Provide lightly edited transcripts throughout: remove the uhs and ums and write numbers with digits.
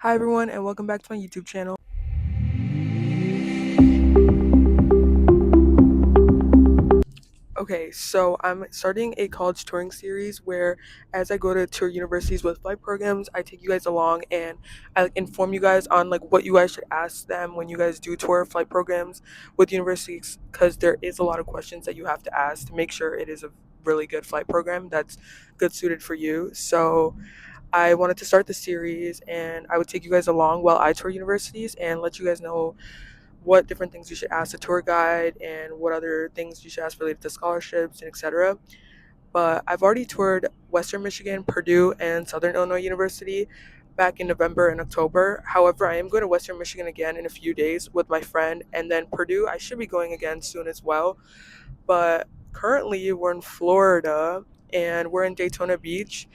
Hi everyone and welcome back to my YouTube channel. Okay, so I'm starting a college touring series where as I go to tour universities with flight programs, I take you guys along and I inform you guys on what you guys should ask them when you guys do tour flight programs with universities, because there is a lot of questions that you have to ask to make sure it is a really good flight program that's good suited for you. So I wanted to start the series and I would take you guys along while I tour universities and let you guys know what different things you should ask the tour guide and what other things you should ask related to scholarships and etc. But I've already toured Western Michigan, Purdue, and Southern Illinois University back in November and October. However, I am going to Western Michigan again in a few days with my friend, and then Purdue I should be going again soon as well. But currently we're in Florida and we're in Daytona Beach,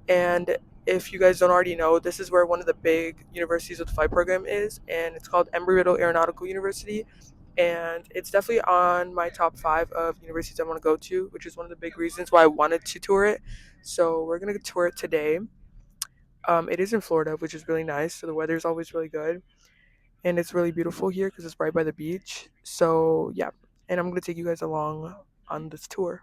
and if you guys don't already know, this is where one of the big universities with the flight program is, and it's called Embry-Riddle Aeronautical University. And it's definitely on my top 5 of universities I want to go to, which is one of the big reasons why I wanted to tour it. So we're going to tour it today. It is in Florida, which is really nice. So the weather is always really good. And it's really beautiful here because it's right by the beach. So yeah, and I'm going to take you guys along on this tour.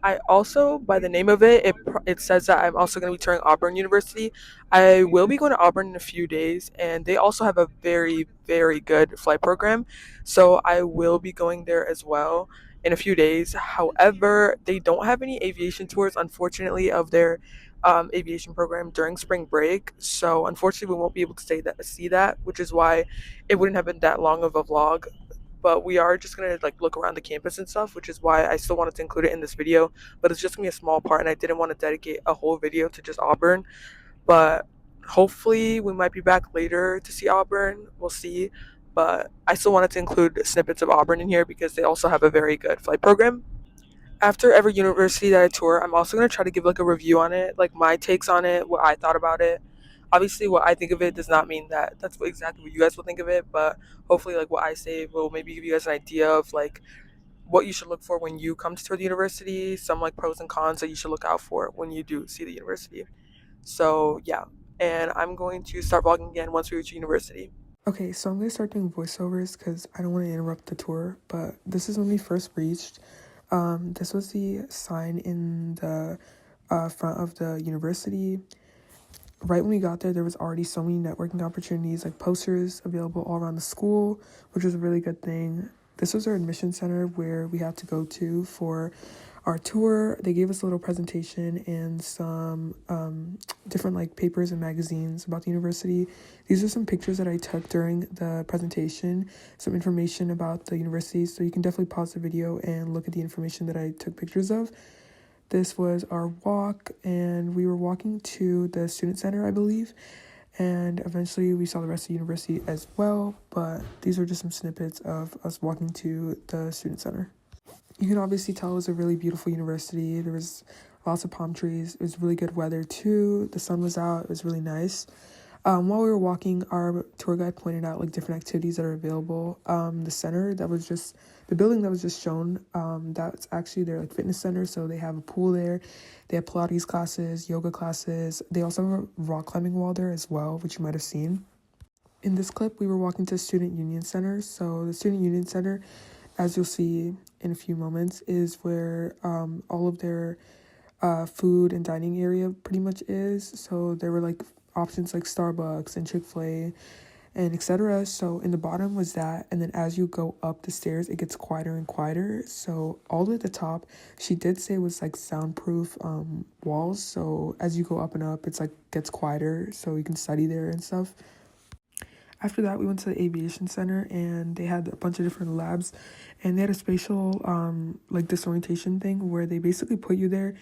I also, by the name of it, it says that I'm also going to be touring Auburn University. I will be going to Auburn in a few days, and they also have a very, very good flight program. So I will be going there as well in a few days. However, they don't have any aviation tours, unfortunately, of their aviation program during spring break. So unfortunately, we won't be able to see that, which is why it wouldn't have been that long of a vlog, but we are just gonna look around the campus and stuff, which is why I still wanted to include it in this video. But it's just gonna be a small part, and I didn't want to dedicate a whole video to just Auburn. But hopefully, we might be back later to see Auburn. We'll see. But I still wanted to include snippets of Auburn in here because they also have a very good flight program. After every university that I tour, I'm also gonna try to give a review on it, like my takes on it, what I thought about it. Obviously, what I think of it does not mean that that's exactly what you guys will think of it, but hopefully, what I say will maybe give you guys an idea of what you should look for when you come to tour the university, some pros and cons that you should look out for when you do see the university. So yeah, and I'm going to start vlogging again once we reach university. Okay, so I'm going to start doing voiceovers because I don't want to interrupt the tour, but this is when we first reached. This was the sign in the front of the university. Right when we got there, there was already so many networking opportunities, like posters available all around the school, which was a really good thing. This was our admission center where we had to go to for our tour. They gave us a little presentation and some different papers and magazines about the university. These are some pictures that I took during the presentation, some information about the university, so you can definitely pause the video and look at the information that I took pictures of. This was our walk, and we were walking to the student center, I believe, and eventually we saw the rest of the university as well, but these are just some snippets of us walking to the student center. You can obviously tell it was a really beautiful university. There was lots of palm trees. It was really good weather too. The sun was out. It was really nice. While we were walking, our tour guide pointed out different activities that are available. The building that was just shown, that's actually their fitness center. So they have a pool there. They have Pilates classes, yoga classes. They also have a rock climbing wall there as well, which you might have seen. In this clip, we were walking to Student Union Center. So the Student Union Center, as you'll see in a few moments, is where all of their food and dining area pretty much is. So there were options like Starbucks and Chick-fil-A and etc. So in the bottom was that, and then as you go up the stairs, it gets quieter and quieter. So all the way at the top, she did say was soundproof walls. So as you go up and up, it's gets quieter, so you can study there and stuff. After that, we went to the Aviation Center, and they had a bunch of different labs, and they had a spatial disorientation thing where they basically put you there.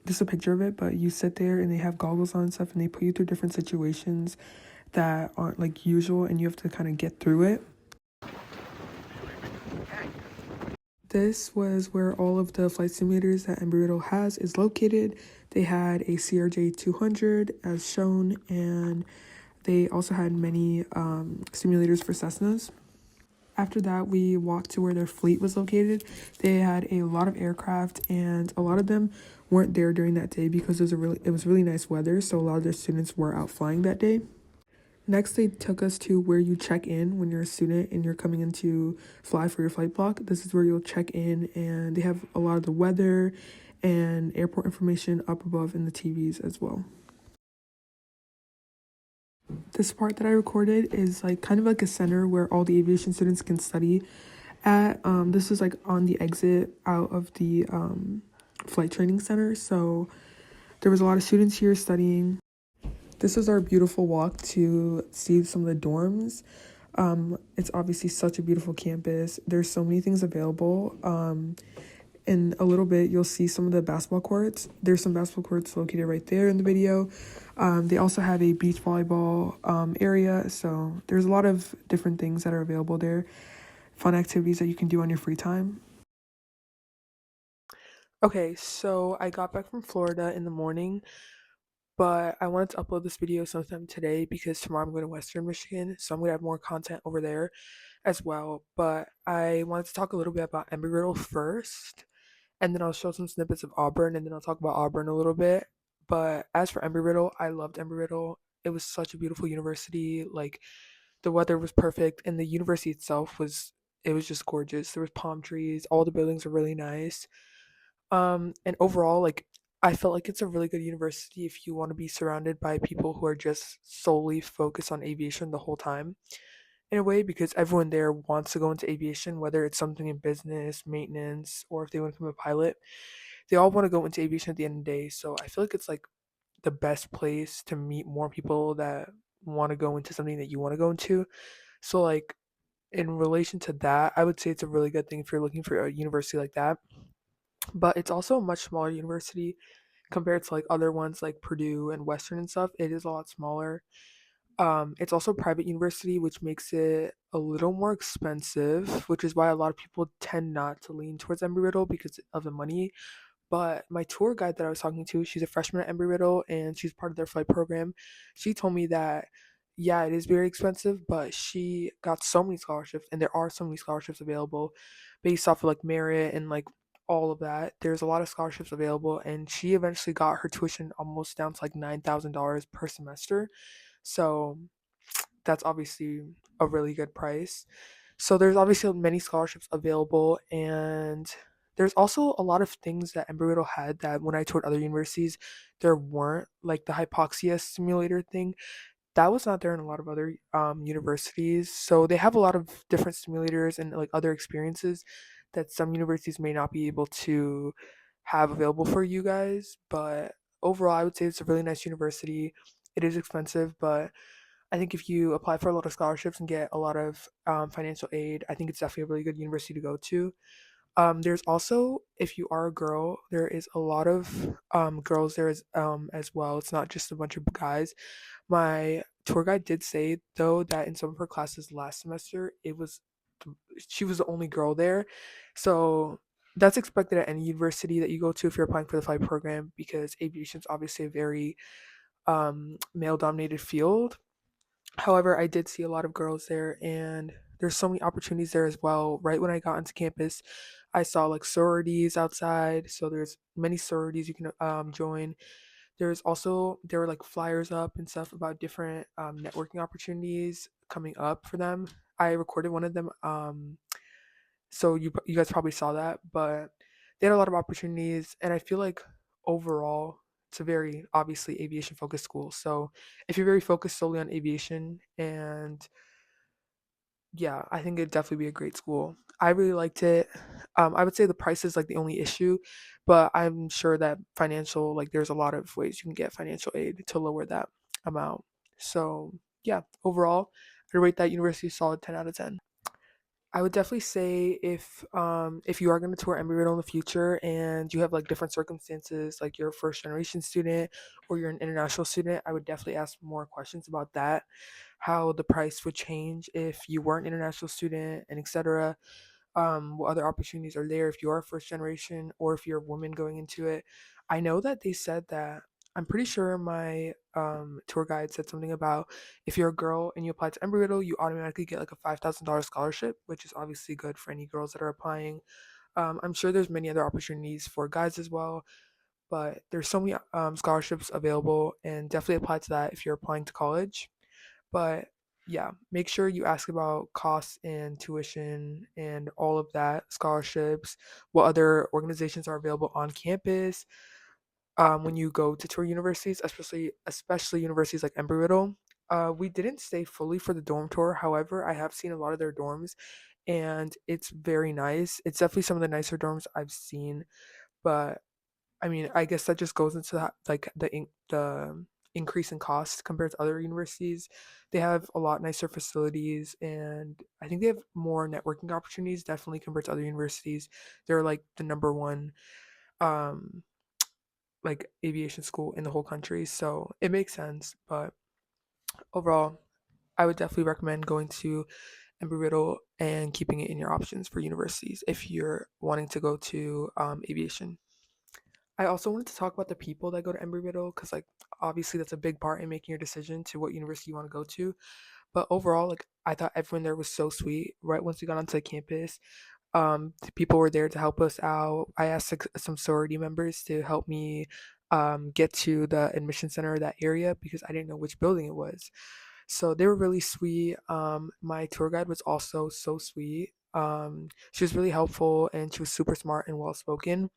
Just a picture of it, but you sit there and they have goggles on and stuff, and they put you through different situations that aren't usual, and you have to kind of get through it. This was where all of the flight simulators that Embry-Riddle has is located. They had a CRJ 200 as shown, and they also had many simulators for Cessnas. After that, we walked to where their fleet was located. They had a lot of aircraft, and a lot of them weren't there during that day because it was really nice weather. So a lot of their students were out flying that day. Next, they took us to where you check in when you're a student and you're coming in to fly for your flight block. This is where you'll check in, and they have a lot of the weather and airport information up above in the TVs as well. This part that I recorded is like kind of like a center where all the aviation students can study at. This is like on the exit out of the flight training center. So there was a lot of students here studying. This is our beautiful walk to see some of the dorms. It's obviously such a beautiful campus. There's so many things available. In a little bit, you'll see some of the basketball courts. There's some basketball courts located right there in the video. They also have a beach volleyball area. So there's a lot of different things that are available there. Fun activities that you can do on your free time. Okay, so I got back from Florida in the morning, but I wanted to upload this video sometime today because tomorrow I'm going to Western Michigan, so I'm going to have more content over there as well. But I wanted to talk a little bit about Embry-Riddle first, and then I'll show some snippets of Auburn, and then I'll talk about Auburn a little bit. But as for Embry-Riddle, I loved Embry-Riddle. It was such a beautiful university. Like, the weather was perfect, and the university itself was just gorgeous. There was palm trees, all the buildings were really nice. And overall, like, I felt like it's a really good university if you want to be surrounded by people who are just solely focused on aviation the whole time, in a way, because everyone there wants to go into aviation, whether it's something in business, maintenance, or if they want to become a pilot. They all want to go into aviation at the end of the day. So I feel like it's like the best place to meet more people that want to go into something that you want to go into. So, like, in relation to that, I would say it's a really good thing if you're looking for a university like that. But it's also a much smaller university compared to like other ones like Purdue and Western and stuff. It is a lot smaller. It's also a private university, which makes it a little more expensive, which is why a lot of people tend not to lean towards Embry-Riddle because of the money. But my tour guide that I was talking to, she's a freshman at Embry-Riddle and she's part of their flight program. She told me that, yeah, it is very expensive, but she got so many scholarships, and there are so many scholarships available based off of like merit and like all of that. There's a lot of scholarships available, and she eventually got her tuition almost down to like $9,000 per semester. So that's obviously a really good price. So there's obviously many scholarships available, and there's also a lot of things that Embry-Riddle had that when I toured other universities, there weren't, like the hypoxia simulator thing. That was not there in a lot of other universities. So they have a lot of different simulators and like other experiences that some universities may not be able to have available for you guys. But overall, I would say it's a really nice university. It is expensive, but I think if you apply for a lot of scholarships and get a lot of financial aid, I think it's definitely a really good university to go to. There's also, if you are a girl, there is a lot of girls there as well. It's not just a bunch of guys. My tour guide did say though that in some of her classes last semester, she was the only girl there. So that's expected at any university that you go to if you're applying for the flight program, because aviation is obviously a very male dominated field. However, I did see a lot of girls there, and there's so many opportunities there as well. Right when I got onto campus, I saw like sororities outside. So there's many sororities you can join. There were like flyers up and stuff about different networking opportunities coming up for them. I recorded one of them. So you guys probably saw that, but they had a lot of opportunities, and I feel like overall it's a very obviously aviation focused school. So if you're very focused solely on aviation, and yeah, I think it'd definitely be a great school. I really liked it. I would say the price is like the only issue, but I'm sure that financial, like there's a lot of ways you can get financial aid to lower that amount. So yeah, overall, I rate that university a solid 10 out of 10. I would definitely say if you are going to tour Embry-Riddle in the future and you have like different circumstances, like you're a first generation student or you're an international student, I would definitely ask more questions about that, how the price would change if you were an international student, and etc. What other opportunities are there if you are first generation or if you're a woman going into it. I know that they said that I'm pretty sure my tour guide said something about if you're a girl and you apply to Embry-Riddle, you automatically get like a $5,000 scholarship, which is obviously good for any girls that are applying. I'm sure there's many other opportunities for guys as well, but there's so many scholarships available, and definitely apply to that if you're applying to college. But yeah, make sure you ask about costs and tuition and all of that, scholarships, what other organizations are available on campus when you go to tour universities, especially universities like Embry-Riddle. We didn't stay fully for the dorm tour. However, I have seen a lot of their dorms, and it's very nice. It's definitely some of the nicer dorms I've seen. But I mean, I guess that just goes into that, like the increase in cost compared to other universities. They have a lot nicer facilities, and I think they have more networking opportunities. Definitely compared to other universities, they're like the number one um like aviation school in the whole country, so it makes sense. But overall, I would definitely recommend going to Embry-Riddle and keeping it in your options for universities if you're wanting to go to aviation. I also wanted to talk about the people that go to Embry-Riddle because, like, obviously that's a big part in making your decision to what university you want to go to. But overall, like, I thought everyone there was so sweet. Right once we got onto the campus, the people were there to help us out. I asked like, some sorority members to help me get to the admission center of that area because I didn't know which building it was. So they were really sweet. My tour guide was also so sweet. She was really helpful and she was super smart and well spoken.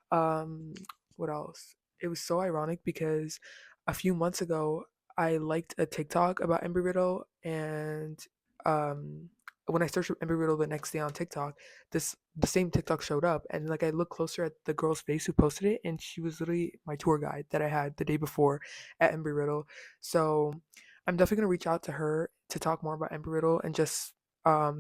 Um, what else? It was so ironic because a few months ago, I liked a TikTok about Embry Riddle, and um, when I searched Embry Riddle the next day on TikTok, the same TikTok showed up, and like I looked closer at the girl's face who posted it, and she was literally my tour guide that I had the day before at Embry Riddle. So I'm definitely gonna reach out to her to talk more about Embry Riddle and just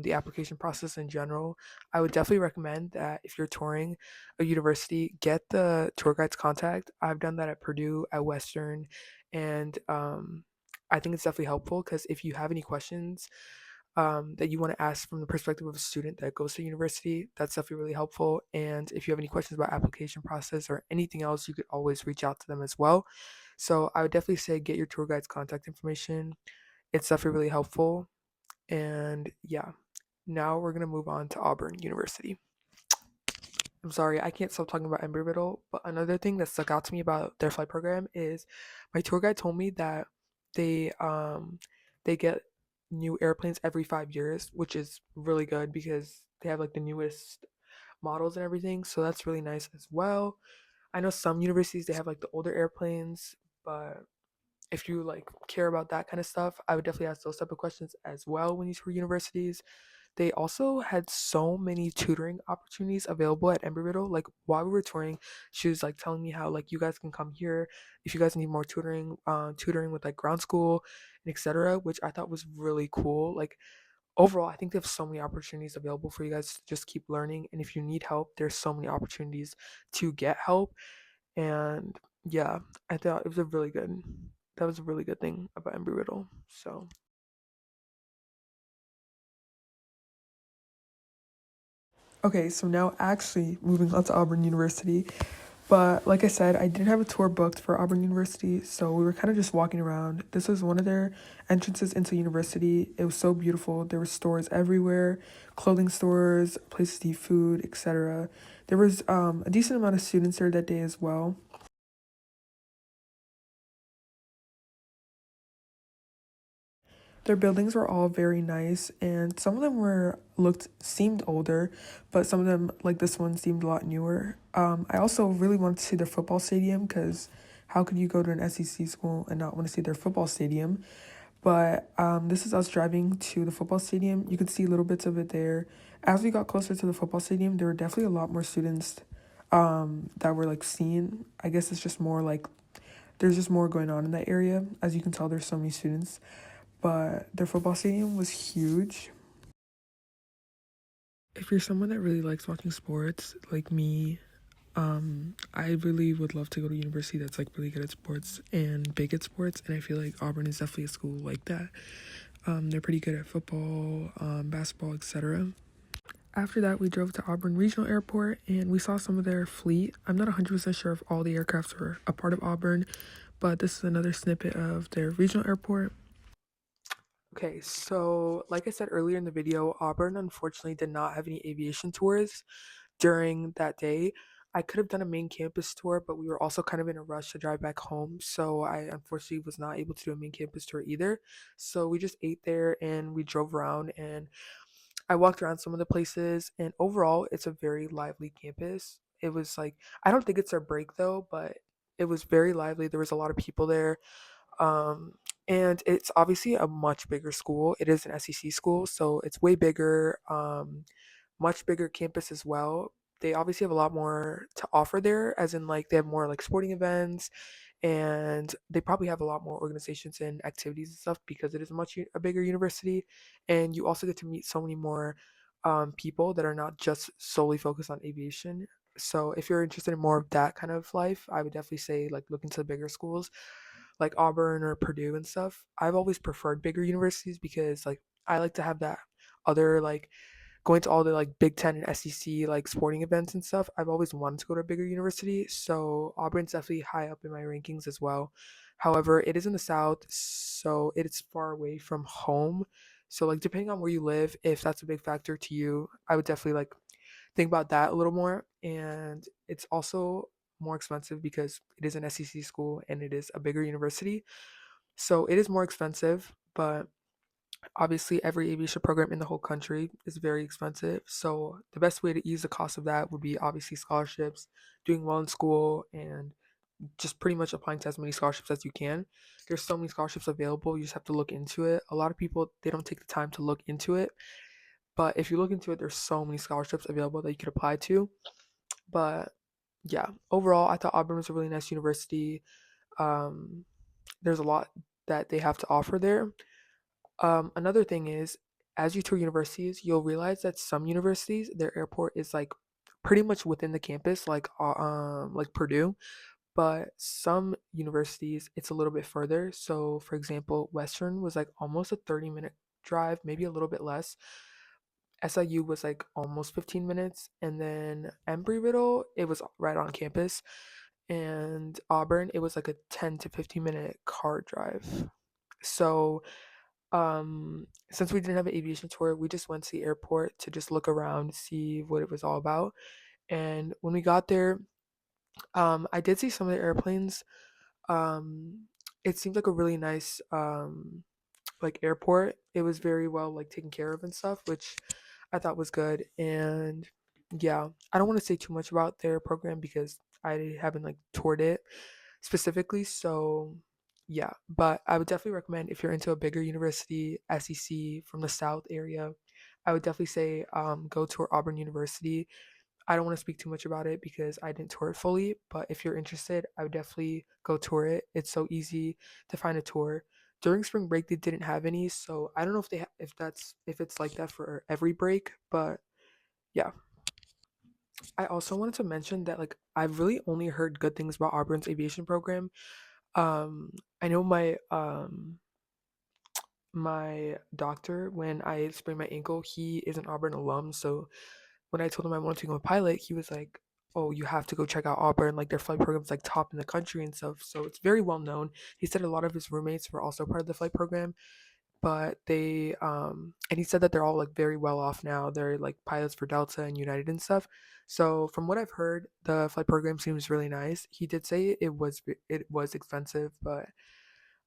the application process in general. I would definitely recommend that if you're touring a university, get the tour guide's contact. I've done that at Purdue, at Western, and I think it's definitely helpful because if you have any questions that you want to ask from the perspective of a student that goes to university, that's definitely really helpful. And if you have any questions about application process or anything else, you could always reach out to them as well. So I would definitely say get your tour guide's contact information. It's definitely really helpful. And yeah, now we're gonna move on to Auburn University. I'm sorry, I can't stop talking about Embry-Riddle, but another thing that stuck out to me about their flight program is my tour guide told me that they um they get new airplanes every 5 years, which is really good because they have like the newest models and everything, so that's really nice as well. I know some universities they have like the older airplanes, but if you like care about that kind of stuff, I would definitely ask those type of questions as well when you tour universities. They also had so many tutoring opportunities available at Embry-Riddle. Like while we were touring, she was like telling me how like you guys can come here if you guys need more tutoring with like ground school and etc. Which I thought was really cool. Like overall, I think they have so many opportunities available for you guys to just keep learning. And if you need help, there's so many opportunities to get help. And yeah, I thought it was a really good. That was a really good thing about Embry-Riddle. So. Okay, so now actually moving on to Auburn University. But like I said, I didn't have a tour booked for Auburn University, so we were kind of just walking around. This was one of their entrances into university. It was so beautiful. There were stores everywhere, clothing stores, places to eat food, etc. There was a decent amount of students there that day as well. Their buildings were all very nice, and some of them were looked seemed older, but some of them, like this one, seemed a lot newer. I also really wanted to see their football stadium because how could you go to an SEC school and not want to see their football stadium? But this is us driving to the football stadium. You could see little bits of it there. As we got closer to the football stadium, there were definitely a lot more students that were like seen. I guess it's just more like there's just more going on in that area. As you can tell, there's so many students, but their football stadium was huge. If you're someone that really likes watching sports, like me, I really would love to go to a university that's like really good at sports and big at sports, and I feel like Auburn is definitely a school like that. They're pretty good at football, basketball, etc. After that, we drove to Auburn Regional Airport and we saw some of their fleet. I'm not 100% sure if all the aircrafts were a part of Auburn, but this is another snippet of their regional airport. Okay, so like I said earlier in the video, Auburn unfortunately did not have any aviation tours during that day. I could have done a main campus tour, but we were also kind of in a rush to drive back home, so I unfortunately was not able to do a main campus tour either. So we just ate there and we drove around and I walked around some of the places, and overall, it's a very lively campus. It was like, I don't think it's our break though, but it was very lively. There was a lot of people there. Um, and it's obviously a much bigger school. It is an SEC school, so it's way bigger, much bigger campus as well. They obviously have a lot more to offer there, as in like they have more like sporting events, and they probably have a lot more organizations and activities and stuff because it is a bigger university, and you also get to meet so many more people that are not just solely focused on aviation. So if you're interested in more of that kind of life, I would definitely say like look into the bigger schools like Auburn or Purdue and stuff. I've always preferred bigger universities because like I like to have that other like going to all the like Big Ten and SEC like sporting events and stuff. I've always wanted to go to a bigger university, so Auburn's definitely high up in my rankings as well. However, it is in the South, so it's far away from home. So like depending on where you live, if that's a big factor to you, I would definitely like think about that a little more. And it's also more expensive because it is an SEC school and it is a bigger university. So it is more expensive, but obviously every aviation program in the whole country is very expensive. So the best way to ease the cost of that would be obviously scholarships, doing well in school, and just pretty much applying to as many scholarships as you can. There's so many scholarships available, you just have to look into it. A lot of people they don't take the time to look into it, but if you look into it, there's so many scholarships available that you could apply to. But yeah, overall, I thought Auburn was a really nice university. Um, there's a lot that they have to offer there. Another thing is, as you tour universities, you'll realize that some universities, their airport is like pretty much within the campus, like Purdue. But some universities, it's a little bit further. So, for example, Western was like almost a 30-minute drive, maybe a little bit less. SIU was like almost 15 minutes, and then Embry-Riddle, it was right on campus, and Auburn, it was like a 10 to 15-minute car drive. So since we didn't have an aviation tour, we just went to the airport to just look around, see what it was all about. And when we got there, I did see some of the airplanes. Um, it seemed like a really nice like airport. It was very well like taken care of and stuff, which I thought was good. And yeah, I don't want to say too much about their program because I haven't like toured it specifically. So yeah, but I would definitely recommend if you're into a bigger university, SEC from the South area, I would definitely say go tour Auburn University. I don't want to speak too much about it because I didn't tour it fully, but if you're interested, I would definitely go tour it. It's so easy to find a tour. During spring break, they didn't have any, so I don't know if it's like that for every break, but yeah. I also wanted to mention that like I've really only heard good things about Auburn's aviation program. I know my doctor, when I sprained my ankle, he is an Auburn alum. So when I told him I wanted to become a pilot, he was like, "Oh, you have to go check out Auburn. Like their flight program's like top in the country and stuff." So it's very well known. He said a lot of his roommates were also part of the flight program, but they and he said that they're all like very well off now. They're like pilots for Delta and United and stuff. So from what I've heard, the flight program seems really nice. He did say it was expensive, but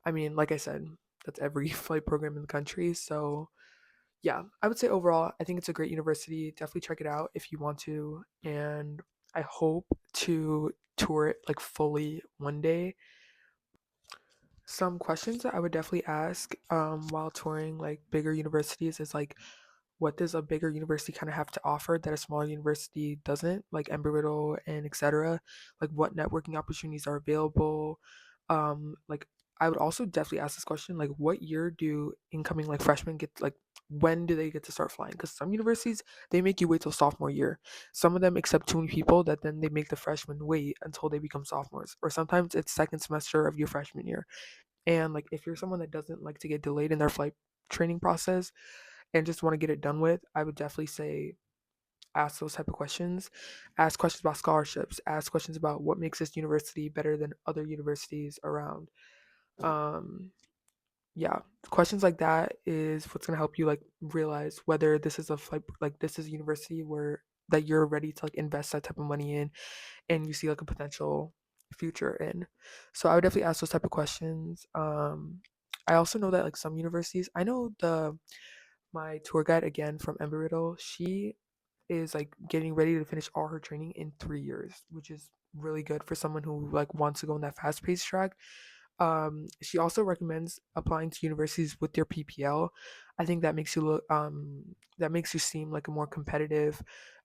I mean, like I said, that's every flight program in the country. So yeah, I would say overall, I think it's a great university. Definitely check it out if you want to. And I hope to tour it like fully one day. Some questions that I would definitely ask while touring like bigger universities is like, what does a bigger university kind of have to offer that a smaller university doesn't, like Embry-Riddle and etc. Like what networking opportunities are available. Like I would also definitely ask this question, like what year do incoming like freshmen get, like when do they get to start flying? Because some universities they make you wait till sophomore year. Some of them accept too many people that then they make the freshmen wait until they become sophomores, or sometimes it's second semester of your freshman year. And like if you're someone that doesn't like to get delayed in their flight training process and just want to get it done with, I would definitely say ask those type of questions. Ask questions about scholarships. Ask questions about what makes this university better than other universities around. Um, yeah, questions like that is what's gonna help you like realize whether this is a like this is a university where that you're ready to like invest that type of money in, and you see like a potential future in. So I would definitely ask those type of questions. I also know that like some universities, I know the my tour guide again from Embry-Riddle, she is like getting ready to finish all her training in 3 years, which is really good for someone who like wants to go in that fast-paced track. She also recommends applying to universities with their PPL. I think that makes you look that makes you seem like a more competitive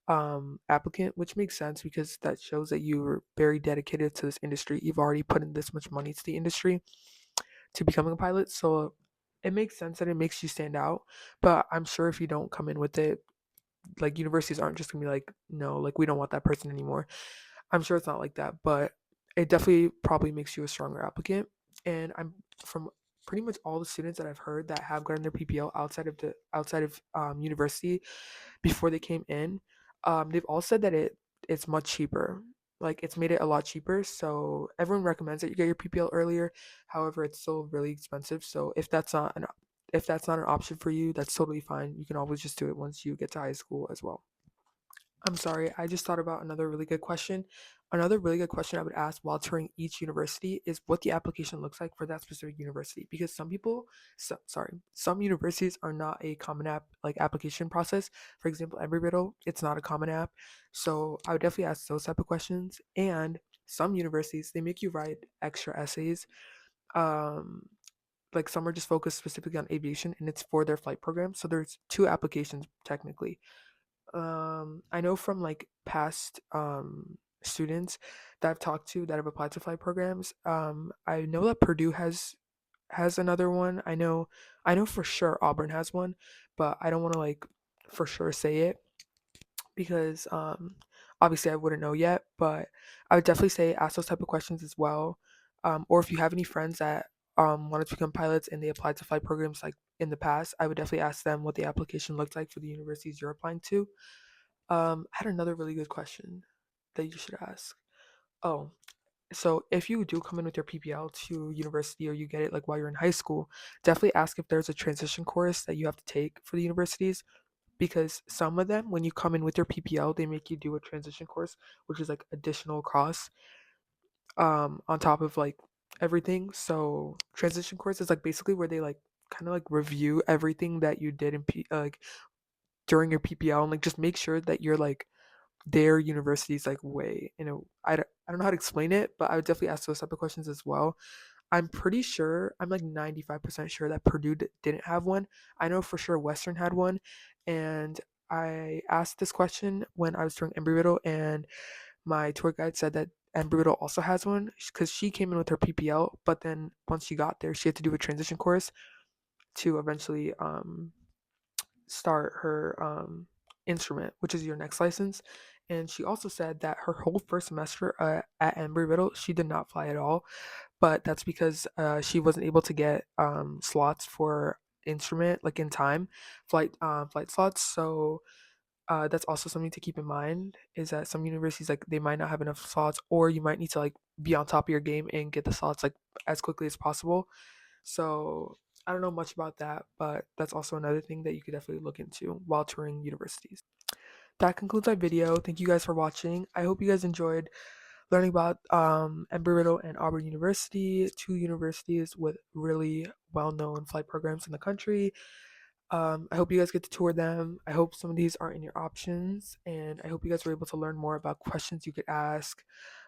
applicant, which makes sense because that shows that you're very dedicated to this industry. You've already put in this much money to the industry to becoming a pilot, so it makes sense that it makes you stand out. But I'm sure if you don't come in with it, like universities aren't just gonna be like, no, like we don't want that person anymore. I'm sure it's not like that, but it definitely probably makes you a stronger applicant. And I'm from pretty much all the students that I've heard that have gotten their PPL outside of university before they came in, they've all said that it's much cheaper. Like it's made it a lot cheaper. So everyone recommends that you get your PPL earlier. However, it's still really expensive. So if that's not an option for you, that's totally fine. You can always just do it once you get to high school as well. I'm sorry, I just thought about another really good question. Another really good question I would ask while touring each university is what the application looks like for that specific university. Because some universities are not a common app like application process. For example, Embry-Riddle, it's not a common app. So I would definitely ask those type of questions. And some universities, they make you write extra essays. Um, like some are just focused specifically on aviation and it's for their flight program. So there's two applications technically. I know from like past students that I've talked to that have applied to flight programs. I know that Purdue has another one. I know for sure Auburn has one, but I don't want to like for sure say it because obviously I wouldn't know yet, but I would definitely say ask those type of questions as well. Or if you have any friends that wanted to become pilots and they applied to flight programs like in the past, I would definitely ask them what the application looked like for the universities you're applying to. I had another really good question that you should ask. Oh, so if you do come in with your PPL to university or you get it like while you're in high school, definitely ask if there's a transition course that you have to take for the universities because some of them, when you come in with your PPL, they make you do a transition course, which is like additional costs on top of like everything. So transition course is like basically where they like kind of like review everything that you did in like during your PPL and like just make sure that you're like their university's like way, I don't know how to explain it, but I would definitely ask those type of questions as well. I'm pretty sure, I'm like 95% sure that Purdue didn't have one. I know for sure Western had one, and I asked this question when I was doing Embry-Riddle, and my tour guide said that Embry-Riddle also has one because she came in with her PPL, but then once she got there, she had to do a transition course to eventually start her instrument, which is your next license. And she also said that her whole first semester at Embry-Riddle, she did not fly at all, but that's because she wasn't able to get slots for instrument like in time, flight slots. So that's also something to keep in mind is that some universities like they might not have enough slots, or you might need to like be on top of your game and get the slots like as quickly as possible. So I don't know much about that, but that's also another thing that you could definitely look into while touring universities. That concludes my video. Thank you guys for watching. I hope you guys enjoyed learning about Embry-Riddle and Auburn University, two universities with really well-known flight programs in the country. I hope you guys get to tour them. I hope some of these are in your options, and I hope you guys were able to learn more about questions you could ask,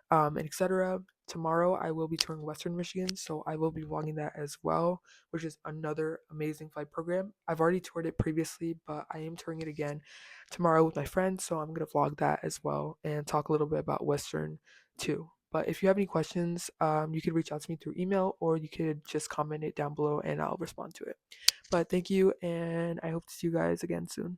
and etc. Tomorrow I will be touring Western Michigan, so I will be vlogging that as well, which is another amazing flight program. I've already toured it previously, but I am touring it again tomorrow with my friends, so I'm gonna vlog that as well and talk a little bit about Western too. But if you have any questions, you could reach out to me through email or you could just comment it down below and I'll respond to it. But thank you, and I hope to see you guys again soon.